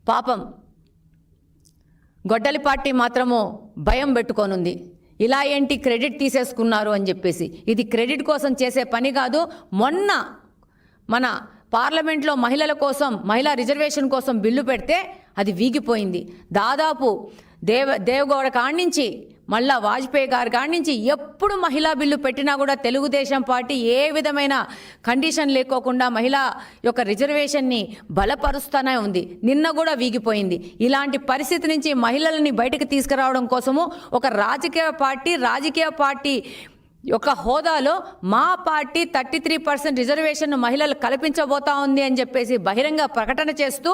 పాపం గొడ్డలి పార్టీ మాత్రము భయం పెట్టుకొనుంది. ఇలా ఏంటి క్రెడిట్ తీసేసుకున్నారు అని చెప్పేసి. ఇది క్రెడిట్ కోసం చేసే పని కాదు. మొన్న మన పార్లమెంట్లో మహిళల కోసం, మహిళా రిజర్వేషన్ కోసం బిల్లు పెడితే అది వీగిపోయింది. దాదాపు దేవగౌడ కాడి నుంచి మళ్ళా వాజ్పేయి గారి కాడి నుంచి ఎప్పుడు మహిళా బిల్లు పెట్టినా కూడా తెలుగుదేశం పార్టీ ఏ విధమైన కండిషన్ లేకోకుండా మహిళా యొక్క రిజర్వేషన్ని బలపరుస్తూనే ఉంది. నిన్న కూడా వీగిపోయింది. ఇలాంటి పరిస్థితి నుంచి మహిళలని బయటకు తీసుకురావడం కోసము ఒక రాజకీయ పార్టీ యొక్క హోదాలో మా పార్టీ 33% రిజర్వేషన్ మహిళలు కల్పించబోతా ఉంది అని చెప్పేసి బహిరంగ ప్రకటన చేస్తూ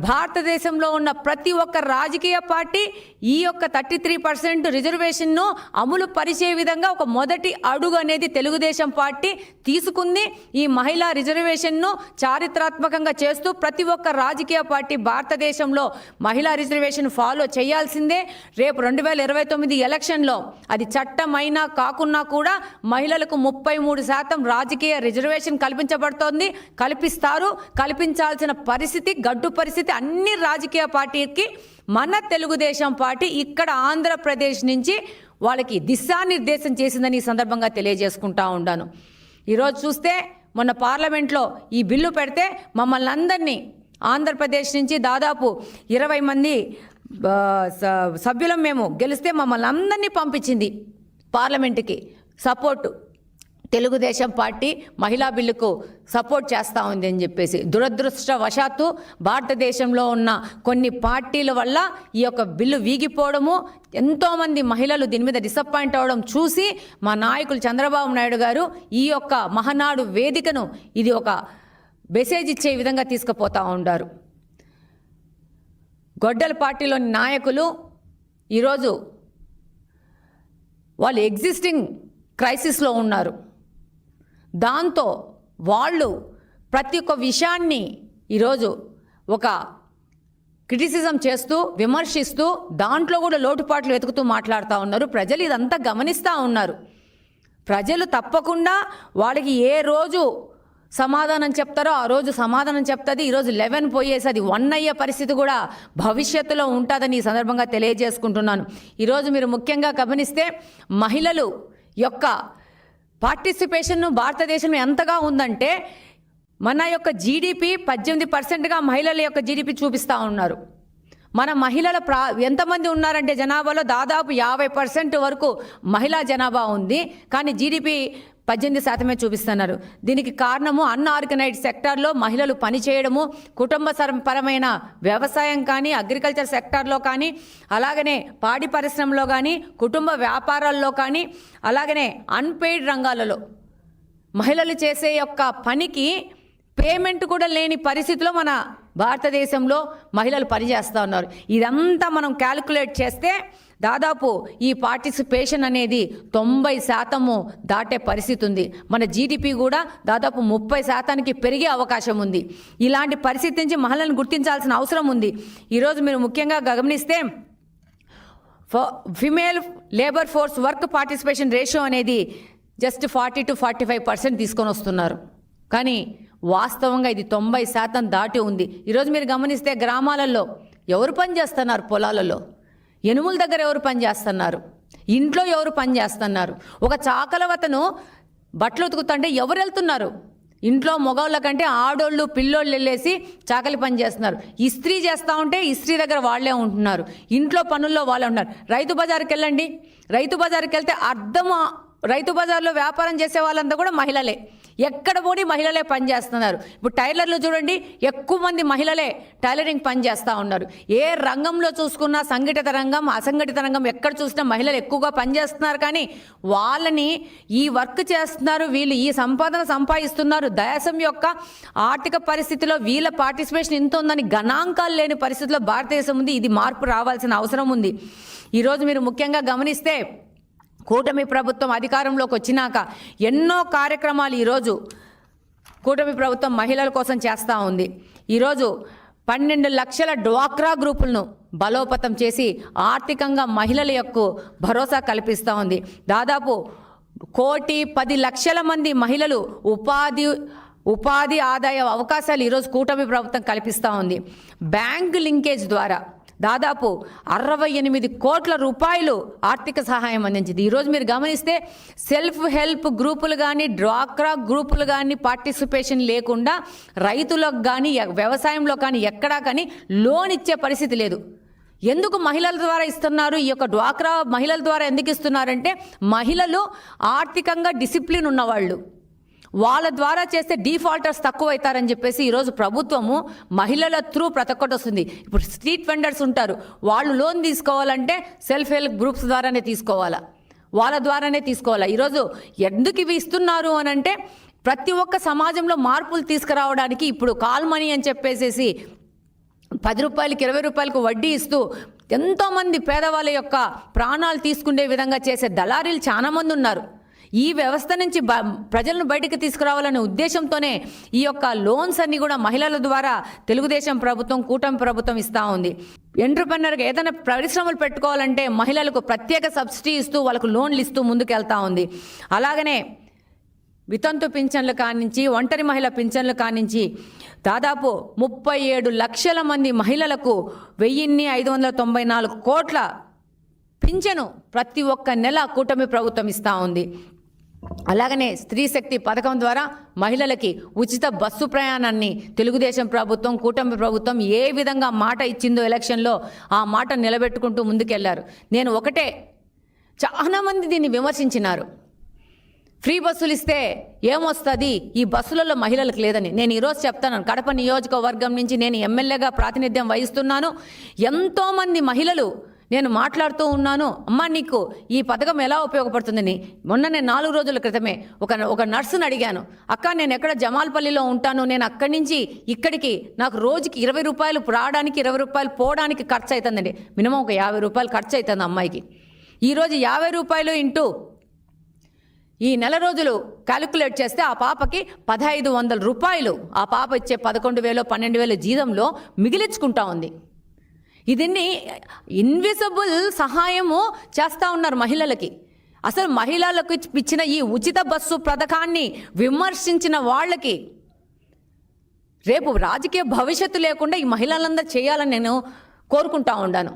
భారతదేశంలో ఉన్న ప్రతి ఒక్క రాజకీయ పార్టీ ఈ యొక్క 33% రిజర్వేషన్ను అమలు పరిచే విధంగా ఒక మొదటి అడుగు అనేది తెలుగుదేశం పార్టీ తీసుకుంది. ఈ మహిళా రిజర్వేషన్ను చారిత్రాత్మకంగా చేస్తూ ప్రతి ఒక్క రాజకీయ పార్టీ భారతదేశంలో మహిళా రిజర్వేషన్ ఫాలో చేయాల్సిందే. రేపు 2029 ఎలక్షన్లో అది చట్టమైనా కాకున్నా కూడా మహిళలకు 33% రాజకీయ రిజర్వేషన్ కల్పించబడుతోంది. కల్పించాల్సిన పరిస్థితి, గడ్డు పరిస్థితి అన్ని రాజకీయ పార్టీకి మన తెలుగుదేశం పార్టీ ఇక్కడ ఆంధ్రప్రదేశ్ నుంచి వాళ్ళకి దిశానిర్దేశం చేసిందని ఈ సందర్భంగా తెలియజేసుకుంటా ఉన్నాను. ఈరోజు చూస్తే మొన్న పార్లమెంట్లో ఈ బిల్లు పెడితే మమ్మల్ని అందరినీ ఆంధ్రప్రదేశ్ నుంచి దాదాపు 20 మంది సభ్యులం మేము గెలిస్తే మమ్మల్ని అందరినీ పంపించింది పార్లమెంటుకి సపోర్టు. తెలుగుదేశం పార్టీ మహిళా బిల్లుకు సపోర్ట్ చేస్తూ ఉంది అని చెప్పేసి. దురదృష్టవశాత్తు భారతదేశంలో ఉన్న కొన్ని పార్టీల వల్ల ఈ యొక్క బిల్లు వీగిపోవడము, ఎంతోమంది మహిళలు దీని మీద డిసప్పాయింట్ అవ్వడం చూసి మా నాయకులు చంద్రబాబు నాయుడు గారు ఈ యొక్క మహానాడు వేదికను ఇది ఒక మెసేజ్ ఇచ్చే విధంగా తీసుకుపోతూ ఉంటారు. గొడ్డల పార్టీలోని నాయకులు ఈరోజు వాళ్ళు ఎగ్జిస్టింగ్ క్రైసిస్లో ఉన్నారు. దాంతో వాళ్ళు ప్రతి ఒక్క విషయాన్ని ఈరోజు ఒక క్రిటిసిజం చేస్తూ, విమర్శిస్తూ, దాంట్లో కూడా లోటుపాట్లు వెతుకుతూ మాట్లాడుతూ ఉన్నారు. ప్రజలు ఇదంతా గమనిస్తూ ఉన్నారు. ప్రజలు తప్పకుండా వాళ్ళకి ఏ రోజు సమాధానం చెప్తారో ఆ రోజు సమాధానం చెప్తుంది. ఈరోజు 11 పోయేసి అది 1 అయ్యే పరిస్థితి కూడా భవిష్యత్తులో ఉంటుందని ఈ సందర్భంగా తెలియజేసుకుంటున్నాను. ఈరోజు మీరు ముఖ్యంగా గమనిస్తే మహిళలు యొక్క పార్టిసిపేషన్ భారతదేశంలో ఎంతగా ఉందంటే మన యొక్క జీడిపి 18%గా మహిళల యొక్క జీడిపి చూపిస్తూ ఉన్నారు. మన మహిళల ఎంతమంది ఉన్నారంటే జనాభాలో దాదాపు 50% వరకు మహిళా జనాభా ఉంది. కానీ జీడిపి 18% చూపిస్తున్నారు. దీనికి కారణము అన్ఆర్గనైజ్డ్ సెక్టార్లో మహిళలు పనిచేయడము, కుటుంబ పరమైన వ్యవసాయం కానీ, అగ్రికల్చర్ సెక్టార్లో కానీ, అలాగనే పాడి పరిశ్రమలో కానీ, కుటుంబ వ్యాపారాల్లో కానీ, అలాగనే అన్పెయిడ్ రంగాలలో మహిళలు చేసే యొక్క పనికి పేమెంట్ కూడా లేని పరిస్థితిలో మన భారతదేశంలో మహిళలు పనిచేస్తూ ఉన్నారు. ఇదంతా మనం క్యాలిక్యులేట్ చేస్తే దాదాపు ఈ పార్టిసిపేషన్ అనేది 90% దాటే పరిస్థితి ఉంది. మన జీడిపి కూడా దాదాపు 30%కి పెరిగే అవకాశం ఉంది. ఇలాంటి పరిస్థితి నుంచి మహిళలను గుర్తించాల్సిన అవసరం ఉంది. ఈరోజు మీరు ముఖ్యంగా గమనిస్తే female labour force work participation ratio అనేది జస్ట్ 40 to 45% తీసుకొని వస్తున్నారు. కానీ వాస్తవంగా ఇది 90% దాటి ఉంది. ఈరోజు మీరు గమనిస్తే గ్రామాలలో ఎవరు పని చేస్తున్నారు? పొలాలలో ఎనుముల దగ్గర ఎవరు పని చేస్తున్నారు? ఇంట్లో ఎవరు పని చేస్తున్నారు? ఒక చాకలవతను బట్టలు ఉతుకుతుంటే ఎవరు వెళ్తున్నారు? ఇంట్లో మగవాళ్ళ కంటే ఆడోళ్ళు, పిల్లోళ్ళు వెళ్ళేసి చాకలి పని చేస్తున్నారు. ఇస్త్రీ చేస్తూ ఉంటే ఇస్త్రీ దగ్గర వాళ్ళే ఉంటున్నారు. ఇంట్లో పనుల్లో వాళ్ళే ఉన్నారు. రైతు బజార్కి వెళ్ళండి. రైతు బజార్కి వెళ్తే రైతు బజార్లో వ్యాపారం చేసే వాళ్ళంతా కూడా మహిళలే. ఎక్కడ పోనీ మహిళలే పనిచేస్తున్నారు. ఇప్పుడు టైలర్లు చూడండి, ఎక్కువ మంది మహిళలే టైలరింగ్ పని చేస్తూ ఉన్నారు. ఏ రంగంలో చూసుకున్నా, సంఘటిత రంగం, అసంఘటిత రంగం ఎక్కడ చూసినా మహిళలు ఎక్కువగా పనిచేస్తున్నారు. కానీ వాళ్ళని ఈ వర్క్ చేస్తున్నారు, వీళ్ళు ఈ సంపాదన సంపాదిస్తున్నారు. దేశం యొక్క ఆర్థిక పరిస్థితిలో వీళ్ళ పార్టిసిపేషన్ ఇంత ఉందని గణాంకాలు లేని పరిస్థితిలో భారతదేశం ఉంది. ఇది మార్పు రావాల్సిన అవసరం ఉంది. ఈరోజు మీరు ముఖ్యంగా గమనిస్తే కూటమి ప్రభుత్వం అధికారంలోకి వచ్చినాక ఎన్నో కార్యక్రమాలు ఈరోజు కూటమి ప్రభుత్వం మహిళల కోసం చేస్తూ ఉంది. ఈరోజు 12 లక్షల డ్వాక్రా గ్రూపులను బలోపేతం చేసి ఆర్థికంగా మహిళల యొక్క భరోసా కల్పిస్తూ ఉంది. దాదాపు 1,10,00,000 మంది మహిళలు ఉపాధి ఉపాధి ఆదాయ అవకాశాలు ఈరోజు కూటమి ప్రభుత్వం కల్పిస్తూ ఉంది. బ్యాంక్ లింకేజ్ ద్వారా దాదాపు 68 కోట్ల రూపాయలు ఆర్థిక సహాయం అందించింది. ఈరోజు మీరు గమనిస్తే సెల్ఫ్ హెల్ప్ గ్రూపులు కానీ డ్వాక్రా గ్రూపులు కానీ పార్టిసిపేషన్ లేకుండా రైతులకు కానీ వ్యవసాయంలో కానీ ఎక్కడా కానీ లోన్ ఇచ్చే పరిస్థితి లేదు. ఎందుకు మహిళల ద్వారా ఇస్తున్నారు? ఈ యొక్క డ్వాక్రా మహిళల ద్వారా ఎందుకు ఇస్తున్నారంటే మహిళలు ఆర్థికంగా డిసిప్లిన్ ఉన్నవాళ్ళు, వాళ్ళ ద్వారా చేస్తే డిఫాల్టర్స్ తక్కువ అవుతారని చెప్పేసి ఈరోజు ప్రభుత్వము మహిళల త్రూ ప్రతి ఒక్కటి వస్తుంది. ఇప్పుడు స్ట్రీట్ వెండర్స్ ఉంటారు, వాళ్ళు లోన్ తీసుకోవాలంటే సెల్ఫ్ హెల్ప్ గ్రూప్స్ ద్వారానే తీసుకోవాలా, వాళ్ళ ద్వారానే తీసుకోవాలా. ఈరోజు ఎందుకు ఇవి ఇస్తున్నారు అని అంటే ప్రతి ఒక్క సమాజంలో మార్పులు తీసుకురావడానికి. ఇప్పుడు కాల్ మనీ అని చెప్పేసి 10 రూపాయలకి 20 రూపాయలకు వడ్డీ ఇస్తూ ఎంతోమంది పేదవాళ్ళ యొక్క ప్రాణాలు తీసుకునే విధంగా చేసే దళారీలు చాలామంది ఉన్నారు. ఈ వ్యవస్థ నుంచి ప్రజలను బయటకు తీసుకురావాలనే ఉద్దేశంతోనే ఈ యొక్క లోన్స్ అన్ని కూడా మహిళల ద్వారా తెలుగుదేశం ప్రభుత్వం కూటమి ప్రభుత్వం ఇస్తూ ఉంది. ఎంటర్‌ప్రెన్యూర్గా ఏదైనా పరిశ్రమలు పెట్టుకోవాలంటే మహిళలకు ప్రత్యేక సబ్సిడీ ఇస్తూ వాళ్ళకు లోన్లు ఇస్తూ ముందుకెళ్తూ ఉంది. అలాగనే వితంతు పింఛన్లు కానించి ఒంటరి మహిళ పింఛన్లు కానించి దాదాపు 37 లక్షల మంది మహిళలకు 1594 కోట్ల పింఛను ప్రతి ఒక్క నెల కూటమి ప్రభుత్వం ఇస్తూ ఉంది. అలాగనే స్త్రీ శక్తి పథకం ద్వారా మహిళలకి ఉచిత బస్సు ప్రయాణాన్ని తెలుగుదేశం ప్రభుత్వం కూటమి ప్రభుత్వం ఏ విధంగా మాట ఇచ్చిందో ఎలక్షన్లో ఆ మాట నిలబెట్టుకుంటూ ముందుకెళ్లారు. నేను ఒకటే, చాలామంది దీన్ని విమర్శించినారు, ఫ్రీ బస్సులు ఇస్తే ఏమొస్తుంది, ఈ బస్సులలో మహిళలకు లేదని. నేను ఈరోజు చెప్తాను, కడప నియోజకవర్గం నుంచి నేను ఎమ్మెల్యేగా ప్రాతినిధ్యం వహిస్తున్నాను. ఎంతోమంది మహిళలు నేను మాట్లాడుతూ ఉన్నాను, అమ్మ నీకు ఈ పథకం ఎలా ఉపయోగపడుతుందని. మొన్న నేను 4 రోజుల క్రితమే ఒక నర్సుని అడిగాను, అక్క నేను ఎక్కడ జమాల్పల్లిలో ఉంటాను, నేను అక్కడి నుంచి ఇక్కడికి నాకు రోజుకి 20 రూపాయలు రావడానికి 20 రూపాయలు పోవడానికి ఖర్చు అవుతుందండి. మినిమం ఒక 50 రూపాయలు ఖర్చు అవుతుంది అమ్మాయికి. ఈరోజు 50 రూపాయలు ఇంటూ ఈ నెల రోజులు క్యాలిక్యులేట్ చేస్తే ఆ పాపకి 1500 రూపాయలు ఆ పాప ఇచ్చే 11,000 12,000 జీతంలో మిగిలించుకుంటా ఉంది. ఇదిన్ని ఇన్విజిబుల్ సహాయము చేస్తూ ఉన్నారు మహిళలకి. అసలు మహిళలకు ఇచ్చిన ఈ ఉచిత బస్సు పథకాన్ని విమర్శించిన వాళ్ళకి రేపు రాజకీయ భవిష్యత్తు లేకుండా ఈ మహిళలందరూ చేయాలని నేను కోరుకుంటా ఉన్నాను.